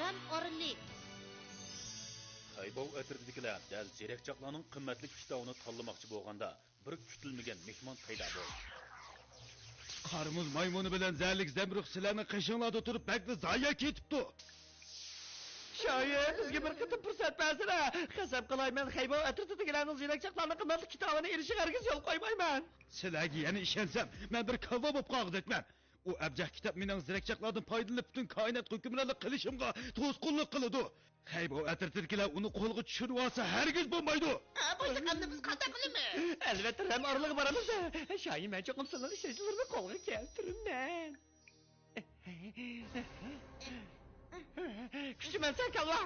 Rəm orli. Xaybov ətirdikilər dəl zerekçaqlarning qimmatli kitabını tanlamoqchi bo'lganda bir kutilmagan mehmon paydo bo'ldi. Qarımız maymunu bilan zərlik Zemruq sizlarni qishinglarda turib bakda zoya ketibdi. Shoir, bizga bir qitim fursat bersana. Qasam qilayman, Xaybov atirdikilarning zerekçaqlarning qimmatli kitobini erishishga hargiz yo'l qo'ymayman. Sizlarga yana ishonsam, men bir kavvo bo'lib qolg'idekman. O abjah kitap mening zirakchaqlardan foydalanib butun koinot hukmronlik qilishimga to'sqinlik qiladi. Xaybov atirtirkilar uni qo'lga tushirib olsa hargiz bo'lmaydi. Bo'lsa qanday biz qanday qilamiz? Albatta Ram orliga boramiz. Shoir, men cho'qim sizlarning shajlarni qo'lga keltiraman. Kuchiman sen kalva.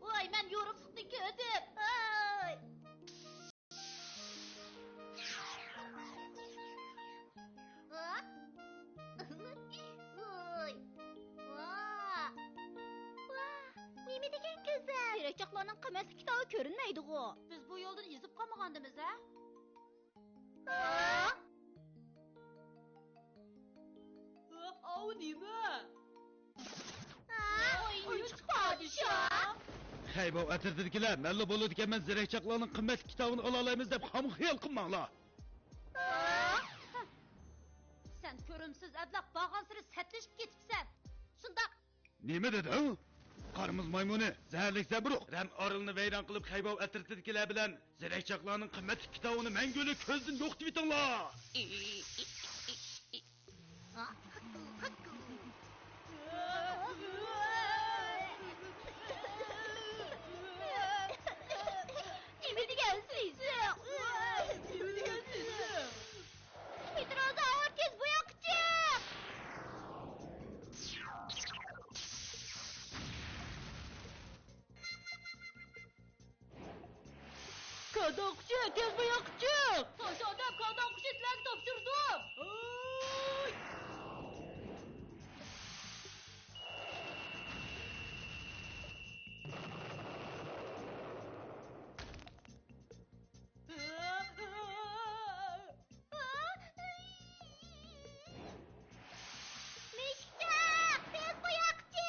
Voy, men yo'riqlikni ko'rdim. Ay! Nima degan go'zal? Zerekçaqlarning qimmatli kitobi ko'rinmaydi-ku. Biz bu yo'ldan yezib qolmagandimiz, ha? Au nima? Oyunchi podshoh. Xaybov atirtirkilar, malla bo'ladi ekan men zirakchaqlarning qimmatli kitobini ola olamiz deb ham xiyol qilmanglar. Sen ko'rimsiz adlaq bag'on siri satlashib ketibsan. Shundaq. Nima dedi? Qarimiz maymuni, zərlik Zemruq Ram oralni vayron qilib Xaybov atirtirkilar bilan zirakchaqlarning qimmatli kitobini mangulik ko'zdan yo'qitib etinglar. Nima degansizsiz? Metrozavr tez bu yoqqa chiq. Qadoqchi, tez bu yoqqa chiq. Toshonda qadoqchi sizlarga topshirdim. Mishka, tez bu yoqqa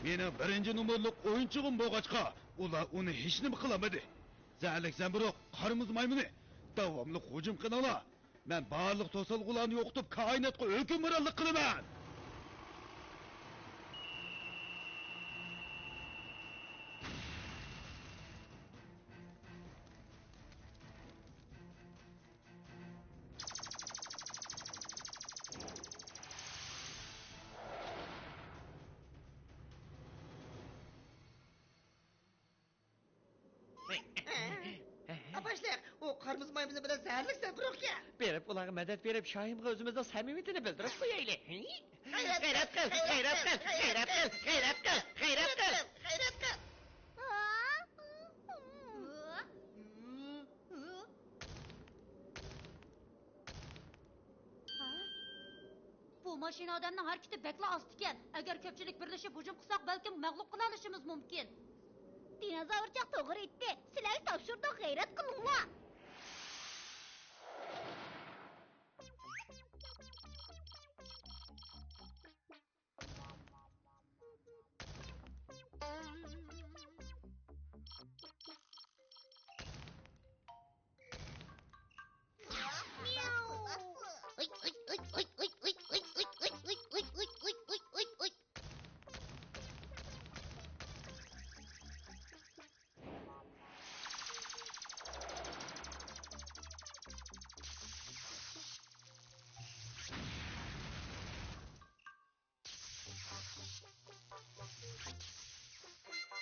Mening birinchi nomerlik o'yinchig'im bo'lg'achqa, ular uni hech nima qilmadi. Zərlik Zemruq, qarimiz maymuni, davomli hujum qilinglar. Men barliq to'silg'ularni yo'qitib, koinotga hukmronlik qilaman. Apaşlar, o qırmızı maymunu bilan zərlik Zemruqqa. Berib ularga madad berib, Shoimga o'zimizning samimiyatini bildirib qo'yaylik. G'ayrat qil, g'ayrat qil, g'ayrat qil, g'ayrat qil, g'ayrat qil, g'ayrat qil. Bu mashina odamning harakati bekla ost ekan. Agar ko'pchilik birlashib hujum qilsak, balkim mag'lub qila olishimiz mumkin. Dinozavrchaq to'g'ri aytdi. Sizlarga topshirdim, g'ayrat qilinglar.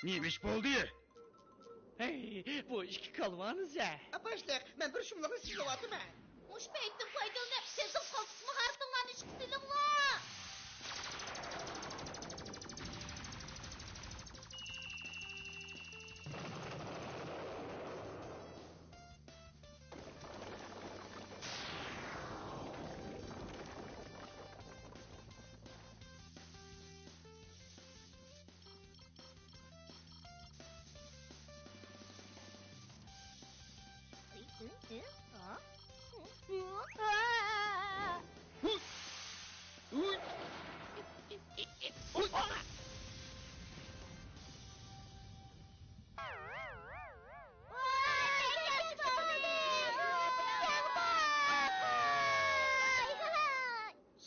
Neymiş bo'ldi? Hey, bu ishga qolmamiz ya. Apaşlar, men bir shumlarni sizlayapman. Mush paytdan foydalanib, sizning qaltismi harfinglarni ichib silinglar.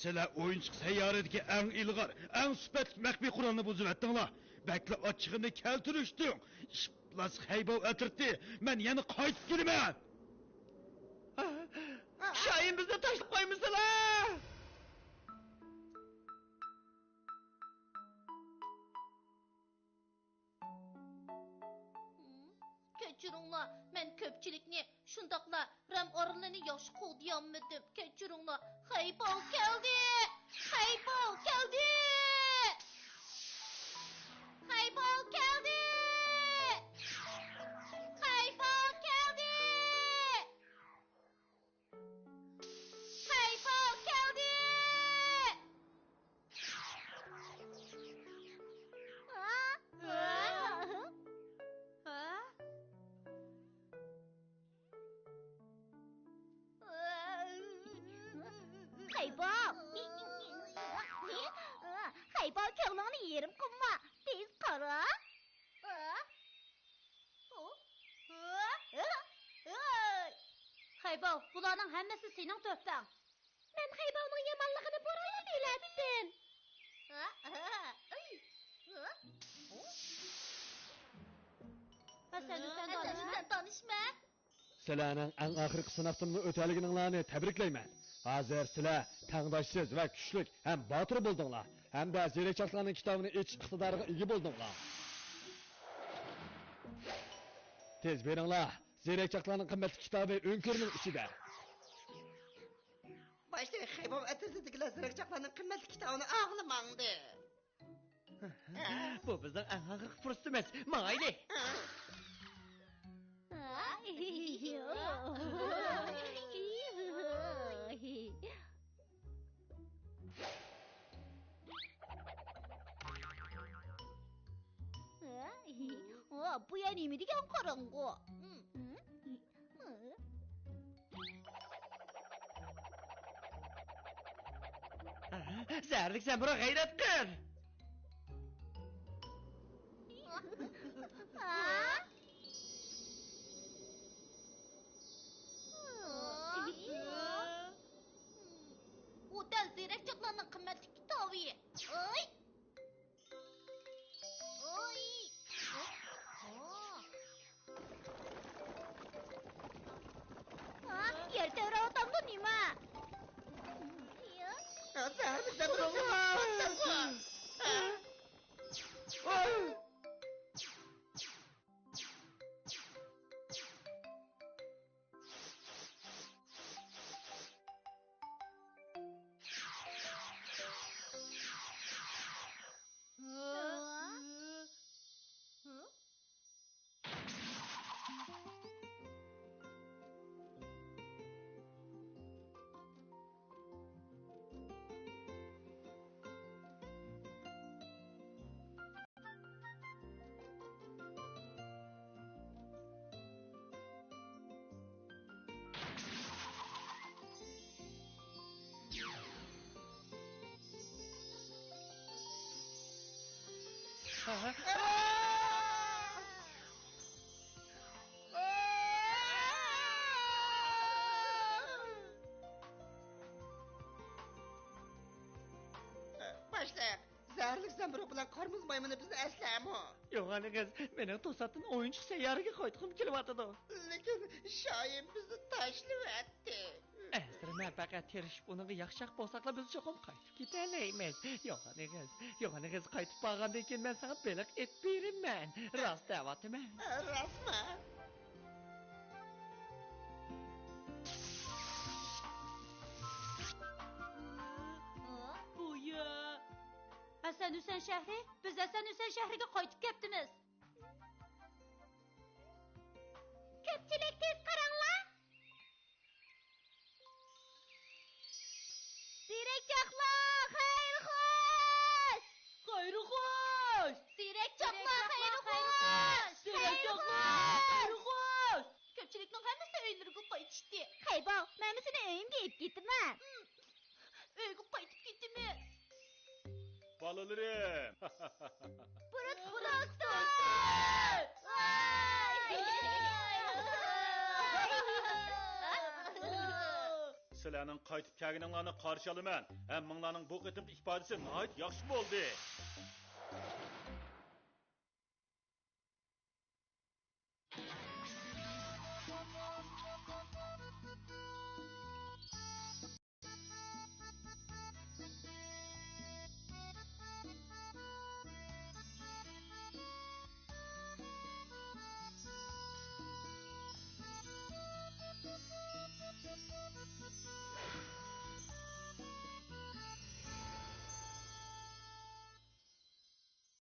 Sizlar o'yinchiq sayyoradagi eng ilg'or, eng sifatli maxfiy qurolni buzib etdinglar. Bakla ochiqini keltirishding. Ishplas haybov atirdi. Men yana qaytib kelaman. Şahin bizni tashlab qo'ymisilar? Kechiringlar, men ko'pchilikni shundoqla ram o'rinlarini yaxshi qo'llayolmadim. Kechiringlar. Haybov keldi! Haybov keldi! Haybov keldi! Haybov keldi! Haybov keldi! Haybov kelingni yerim qilma. Tez qara. Haybov, bularning hammasi sening to'pang. Men Haybovning yomonligini burunli biladdim. Sen tanışma. Sizlarning eng oxirgi sinofdan o'taligininglarni tabriklayman. Hozir sizlar tangdoshsiz va kuchli ham botir bo'ldinglar. Hamda zirakchaklarning kitobini ichish iqtidoriga ega bo'ldinglar. Tez beringlar. Zirakchaklarning qimmatli kitobi o'nkirning ichida. Başta haybov atirdigilar zirakchaqlarning qimmatli kitobini og'lamangdi. Bu bizning eng oxirgi fursatimiz. Mayli. Bu ya nima degan qorong'u? Zarlik sen bura g'ayrat qil. O da zirakchaqlarning qimmatli kitobi. Oy! Oy! Yerda o'rotangda nima? Zahar bizdan biroq. Başta zaharlik zamburuk bilan qormiz maymuni bizni aslami. Yo'g'anigiz, mening to'satdan o'yinchi sayyoraga qaytqim kelyapti. Lekin shoyim bizni tashlab etdi. Asli men faqat tirishib uniga yaxshiroq bo'lsaqlar biz cho'qim qaytib ketalaymiz. Yo'g'anigiz qaytib borgandan keyin men senga beliq et beraman. Rost deyapman. Rostmi? Bu ya. Hasan Hüseyin shahri? Biz Hasan Hüseyin shahriga qaytib ketdimiz. Ko'pchilik tez qaranglar. Zirakchaqlar, xayr xo'sh. Xayr xo'sh. Zirakchaqlar, xayr xo'sh. Zirakchaqlar, xayr xo'sh. Ko'pchilikning hammasi öyleriga qaytışdı. Hayba, mən seni öyümge ip getirmem. Öyge qaytıp gitimiz. Balalarım. Bırak doktor! Sizlarning qaytib kelganinglarni qarshi olaman. Hammanglarning bu qitimki ifodasi nihoyat yaxshi bo'ldi.